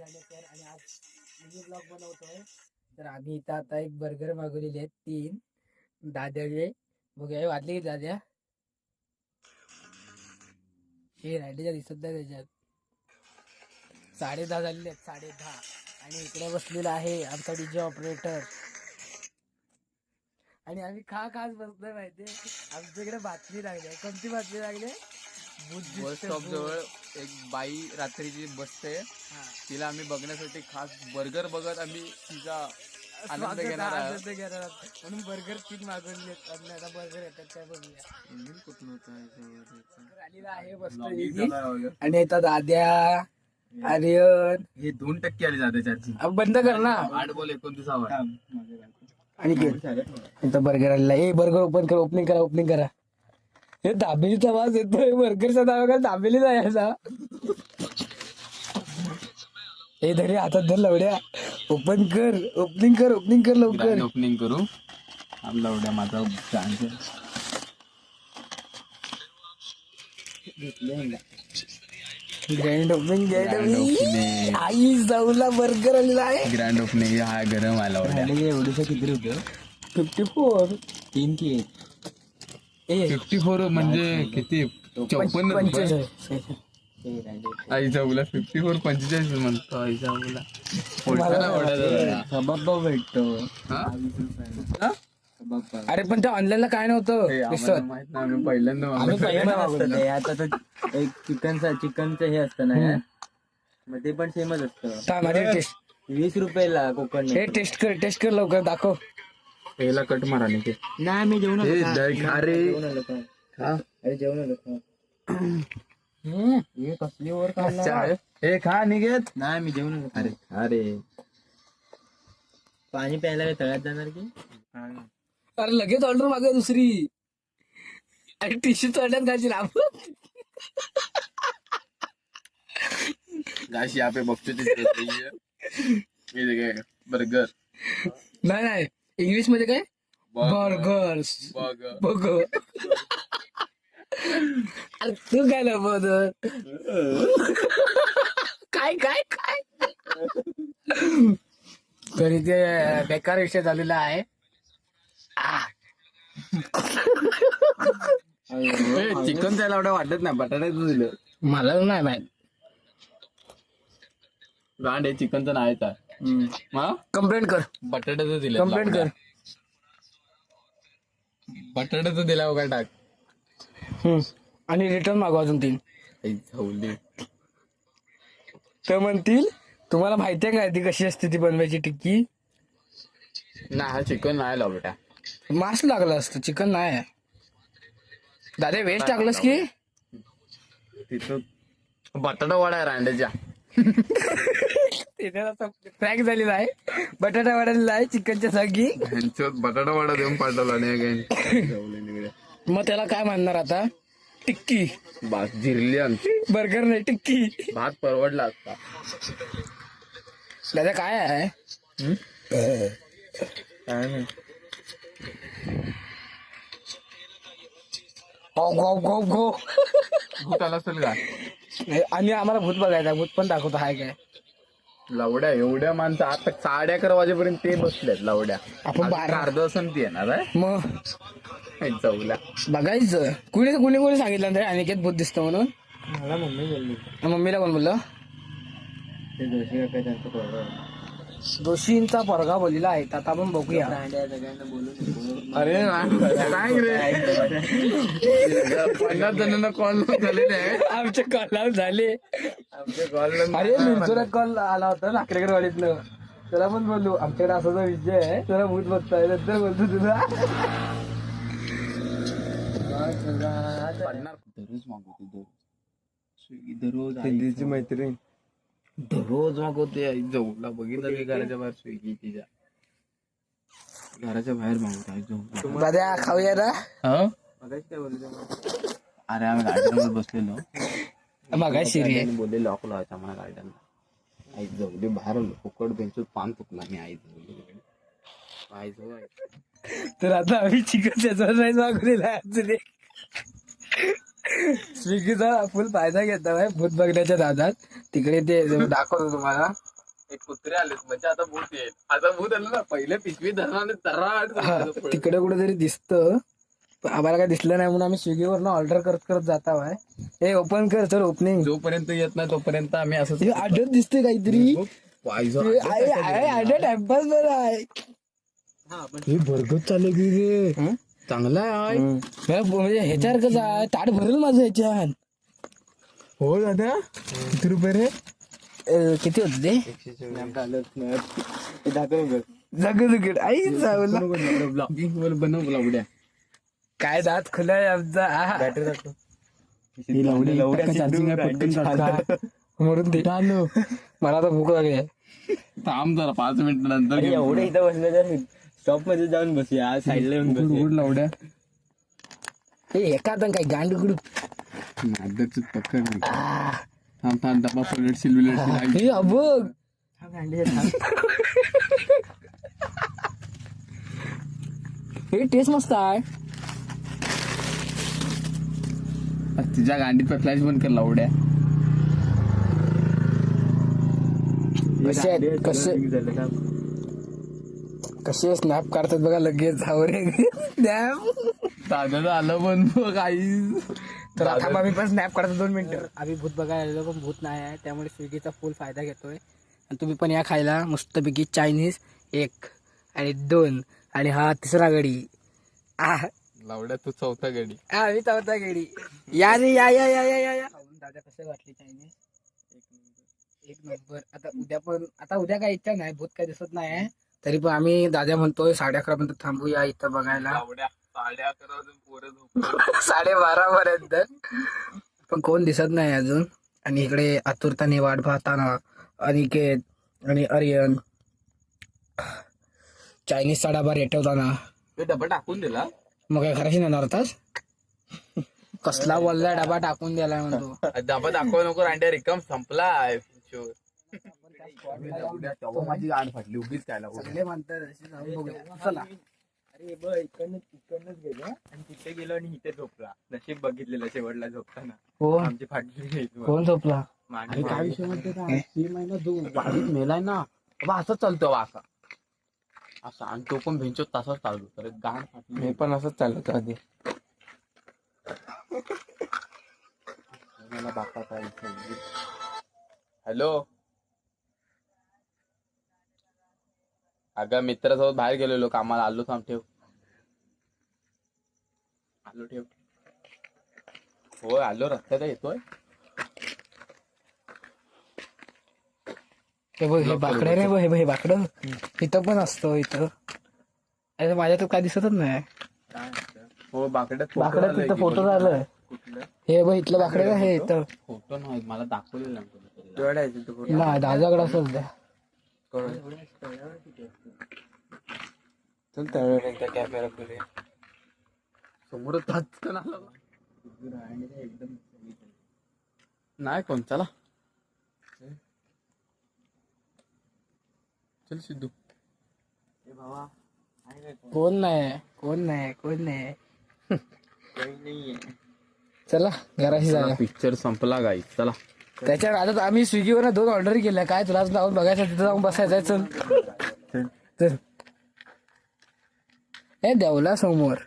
Sir आणि आज mini blog बनवतोय. तर आम्ही इथं आता एक बर्गर मागवलेले आहेत 3 दाद्याचे. बघूया वाटले की दाद्या हे राहिलेच्या दिसत नाही त्याच्यात. 10:30 झालेले आहेत 10:30. आणि इकडे बसलेला आहे आमचा डीजे ऑपरेटर. आणि आम्ही खास बसलोय माहितीये. आमच्याकडे बातमी लागली. कोणती बातमी लागली? बस स्टॉप जवळ एक बाई रात्रीची बसते. तिला आम्ही बघण्यासाठी खास बर्गर बघत आम्ही तिचा आनंद घेणार आहोत. म्हणून बर्गर 3 मागवले आणि आता बर्गर येतात काय बघूया. आलेला आहे बसतोय आणि आता दाद्या आर्यन हे 2% आले जाते चार्जिंग. अब बंद कर ना. 8 बोल 29 आणि इथं बर्गर आलेला आहे. बर्गर ओपन कर. ओपनिंग करा. हे दाबेलीचा आवाज येतोय. बर्गरचा दावा दाबेली जायचा. हे धरे हातात धर लवड्या. ओपनिंग कर लवकर. ओपनिंग करू लवड्या माझा ग्रँड ओपनिंग आई जाऊला बर्गर आलेला आहे. Grand opening. हा गरम आला एवढं किती रुपये? 54. 3 की 54 म्हणजे किती? 54. आईचा उला 54 45 म्हणतो. आईचा उला भेटतो. अरे पण ते ऑनलाईनला काय नव्हतं माहित नाही. आम्ही पहिल्यांदा आता एक चिकनचं हे असतं ना मग ते पण सेमच असतं. 20 रुपयाला कोकण. हे टेस्ट कर लवकर दाखव. पहिला कट मारा नाही ते. नाही मी जेवण अरे जेवण आलो. हे कसली वर हे खा निघेत. नाही मी जेवण आलो. अरे पाणी प्यायला काय तळ्यात जाणार की? अरे लगेच ऑर्डर मागे दुसरी. आणि टिश्यू चढण्यात घालशील आपण. गाशी आपे बघतो बर्गर. नाही इंग्लिश मध्ये काय? बर्गर्स. बघ अरे तू काय ना बघ काय तरी ते बेकार विषय झालेला आहे. चिकन त्याला एवढं वाटत नाही. बटाट्याचं दिलं मला नाही माहित. गांड हे चिकनचं नाही. कंप्लेंट कर. बटाट्याचं दिलं. कंप्लेंट कर. बटाट्याचं दिला वगैरे टाक. आणि रिटर्न मागवा अजून 3. तर म्हणतील तुम्हाला माहिती आहे काय ती कशी असते ती बनवायची टिक्की? ना हा चिकन नाही लावटा. मास्क लागलं असतं. चिकन नाही. दादा वेस्ट टाकलंस की तिथं बटाटा वडा आहे रांड्याच्या. फ्रॅक झालेला आहे. बटाटा वाढलेला आहे चिकनच्या जागी. बटाटा वडा देऊन पाठवला नाही. मग त्याला काय म्हणणार आता? टिक्की. भात जिरली आमची. बर्गर नाही टिक्की. भात परवडला असता. दादा काय आहे? काय नाही. गो भूत आला असेल का? आणि आम्हाला भूत बघायचा. भूत पण दाखवतो हाय काय. लवड्या एवढ्या माणसं आता 11:30 वाजेपर्यंत ते बसलेत. लवड्या आपण 12 अर्ध असं ती येणार आहे. मग चौला बघायचं. कुणी सांगितलं रे अनिकेत भूत दिसतं म्हणून? मला मम्मी बोलली. मम्मीला कोण बोललं? ते जोशी काय त्यांचं पोरगं. दोषींचा पोरगा बोललेला आहे. आता आपण बघूया. सगळ्यांना बोलून अरे नाही रे. 50 जणांना कॉल झालेले आहे. आमचे कॉल झाले. आमच्या कॉल अरे मिरचोला कॉल आला होता नाकरेकरवाडीतलं. त्याला पण बोललो आमच्याकडे असा विषय आहे. त्याला भूत बघताय. नंतर बोलतो तुला दररोज मागवतो. दररोज हिंदीची मैत्रीण दररोज मागवते. आई जाऊला बघितलं की घराच्या बाहेर स्विगी तिच्या घराच्या बाहेर मागवतो. आई जाऊ दादा खाऊया ना. काय बोलतो? अरे आम्ही गार्डनवर बसलेलो. बघा शिरी बोलले लॉक लावायचा मला गार्डनला. आई जाऊ बाहेर फुकट बेंचवर पान फुकला मी. आई जाऊ तर आता आम्ही चिकनच्या राईस मागवलेला आहे. स्विगीचा फुल फायदा घेतला आहे भूत बघण्याच्या दादात. तिकडे ते दाखवतो तुम्हाला. एक कुत्रे आले म्हणजे आता भूत येईल. आता भूत आलं ना पहिले पिशवी धरणार तिकडे कुठेतरी दिसतं पण आम्हाला काय दिसलं नाही म्हणून आम्ही स्विगीवरनं ऑर्डर करत करत जात आहोय. हे ओपन कर चल ओपनिंग. जोपर्यंत येत नाही तोपर्यंत आम्ही असं आढळत दिसतोय काहीतरी टाइमपास बरं आहे. हे भरगत चालू की रे चांगला आहे. म्हणजे ह्याच्यावर कसं आहे ताट भरेल माझं ह्याच्यात. हो दादा किती रुपये रे? किती होते ते जगद आई चावला बनव लावड्या काय दात खुला आहे आमचा. बॅटरी दाखव. म्हणून ते आलो मला आता भूक लागली आहे. थांब जरा 5 मिनिट नंतर एवढे इथं बसले तर शॉप मध्ये जाऊन बसूया साईडला येऊन बसूया. लावड्या एका आता काय गांडुकडू पकड थांब थांब डबा प्लेटशील विलेटशील हे बघ हे टेस्ट मस्त आहे. तिच्या गांडीत फ्लॅश बंद कर लावड्या. कसे स्नॅप काढतात बघा लगेच आवरे दादा आलं पण काही तर आता आम्ही पण स्नॅप काढतो 2 मिनिटं. आम्ही भूत बघायला आलेलो पण भूत नाही आहे त्यामुळे स्विगीचा फुल फायदा घेतोय. आणि तुम्ही पण या खायला मस्तपैकी चायनीज 1 आणि 2 आणि हा 3रा गडी. लावड्या तू 4था गडी. मी 4था गडी. या रे या या या या या दादा कसं वाटली चायनीज? एक नंबर. आता उद्या काय इच्छा नाही भूत काय दिसत नाही तरी पण आम्ही दादा म्हणतोय 11:30 पर्यंत थांबूया इथं बघायला. 12:30 पर्यंत पण कोण दिसत नाही अजून. आणि इकडे आतुरताने वाट पाहताना अनिकेत आणि आर्यन चायनीजचा डबा रेटवताना. डबा टाकून दिला मग काय खराशी नेणार होतास? कसला बोललाय डबा टाकून द्यायला म्हणतो. डबा दाखव नको रांड्या रिकम संपलाय. माझी गाड फाटली उभीच काय सगळे म्हणतात चला. अरे बघ इकडनंच गेलो आणि तिथे गेलो आणि इथे झोपला. नशीब बघितलेलं शेवटला झोपताना कोण आमची फाटली. कोण झोपला? काय विषय म्हणते का 3 महिना वाढीत मेलाय ना बाबा असंच चालतो असा असा आणि तो पण भेंचो तसाच चालतो तर गाड फाटली. मी पण असंच चाललो होतं आधी. मला बापा हॅलो अगं मित्रासोबत बाहेर गेलेलो कामाला आलो. थांब ठेव आलो ठेव. होय आलो रस्त्यात येतोय. हे बघ हे बाकडं रे हे बाकडं इथं पण असतो इथं. अरे माझ्या तो काय दिसतच नाही. हो बाकड्यात तिथं फोटो झालं. हे बघ इथलं बाकडे का हे इथं फोटो नाही मला दाखवलेलं नाही दादाकडे असंच द्या. चल त्यावेळेला कॅमेरा करूया समोर नाही कोण. चला चल सिद्धू. कोण नाही चला घराशी जागा. पिक्चर संपला गाई. चला त्याच्या आता आम्ही स्विगीवर 2 ऑर्डर केल्या. काय तुला जाऊन बघायचं तिथं जाऊन बसायचं. चल हे देवला समोर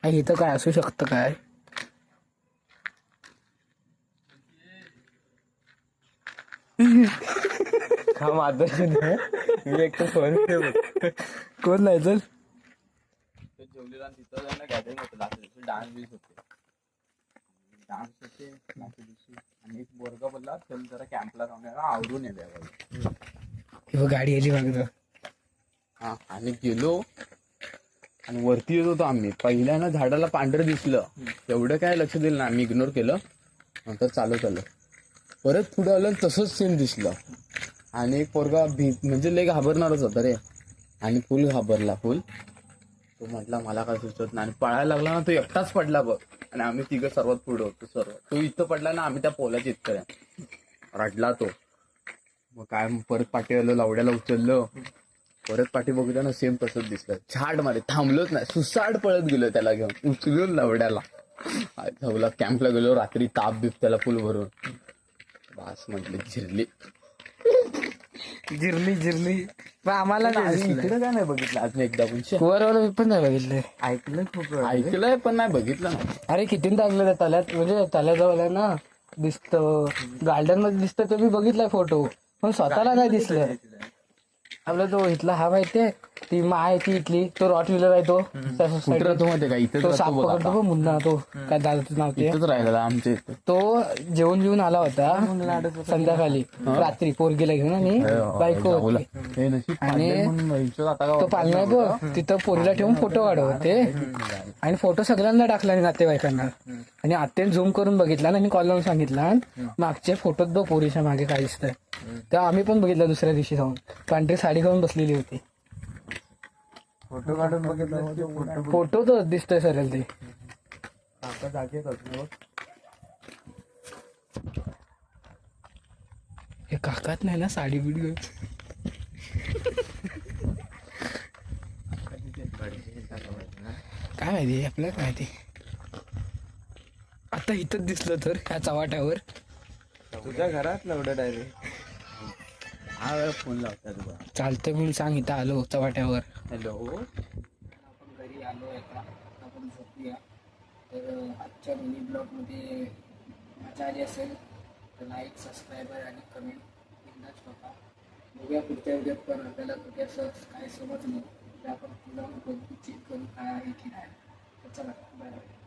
इथं काय असू शकतं काय? कोण नाही चल डान्स होते आणि एक बोरगा बोलला चल जरा कॅम्पला जाऊन आवडून येते गाडी यायची बघ. हा आणि गेलो आणि वरती येत होतो आम्ही. पहिल्या ना झाडाला पांढरं दिसलं एवढं काय लक्ष दिलं ना आम्ही इग्नोर केलं. नंतर चालू परत पुढे आलं तसंच सेम दिसलं आणि एक पोरगा म्हणजे लय घाबरणारच होता रे आणि फुल घाबरला तो म्हटला मला काय सुचत नाही आणि पळायला लागला ना तो एकटाच पडला बघ. आणि आम्ही तिघं सर्वात पुढे होतो सर्व. तो इथं पडला ना आम्ही त्या पोलाच्या इतकं रडला तो. मग काय परत पाठी आलो लावड्याला उचललं. परत पाठी बघितलं ना सेम तसंच दिसलं. झाड मध्ये थांबलोच नाही सुसाट पळत गेलो त्याला घेऊन उचलून लावड्याला. धावला कॅम्पला गेलो रात्री ताप बीप त्याला फुल भरून. बास म्हटलं झिरली. जिरली जिरली पण आम्हाला नाही दिसलं. इकडे काय नाही बघितलं अजून एकदा पण शे. वर पण नाही बघितलंय. ऐकलं खूप वेळा. ऐकलंय पण नाही बघितलं ना. अरे किती टाकलं त्या तल्यात, म्हणजे तल्याजवळ आहे ना दिसतं, गार्डन मध्ये दिसतं, ते मी बघितलाय फोटो, पण स्वतःला नाही दिसलं. आपला तो इथला हा माहितीये, ती मा आहे ती इथली, तो रॉट व्हीलर आहे तो त्या कुठं society. राहतो माहितीये का? इथेच तो साप राहतो बघ पकडतो आता. बघ मुन्ना, तो काय दादाचं नाव ते. इथंच राहिलेला आमच्या इथं. तो जेवून आला होता संध्याकाळी रात्री पोरगीला घेऊन आणि बायको जाऊला. होती. हे नशीब आणि पाडलंय म्हणून हिशोब आता तो पालना बघ तिथं पोरीला ठेवून फोटो काढत होते आणि फोटो सगळ्यांना टाकला आणि नातेवाईकांना. आणि आत्याने झूम करून बघितला आणि कॉल लावून सांगितला मागच्या फोटोत बघ पोरीच्या मागे काय दिसतंय. तेव्हा आम्ही पण बघितलं दुसऱ्या दिवशी जाऊन, पांढरी साडी घालून बसलेली होती. फोटो काढून बघितलं. फोटो तर दिसतोय सर ते. काका जागेत असतो. हे काकात नाही ना साडी बिडी. काय माहिती आपल्याला काय माहिती. आता इथंच दिसलं तर ह्या चव्हाट्यावर. तुझ्या घरात लवडं डायरेक्ट. हा वेळा फोन लावता तुला. चालतं मी सांग इथं आलो चव्हाट्यावर. हॅलो. आपण घरी आलो आता, आपण झोपूया. तर आजच्या मिनी ब्लॉगमध्ये मजा आली असेल तर लाईक, सबस्क्राईबर आणि कमेंट एकदाच बघा. बघूया पुढच्या व्हिडिओत पण आपल्याला कुठे असं काय समजलं तर आपण पुन्हा चेक करू काय आहे की नाही. तर चला बाय बाय.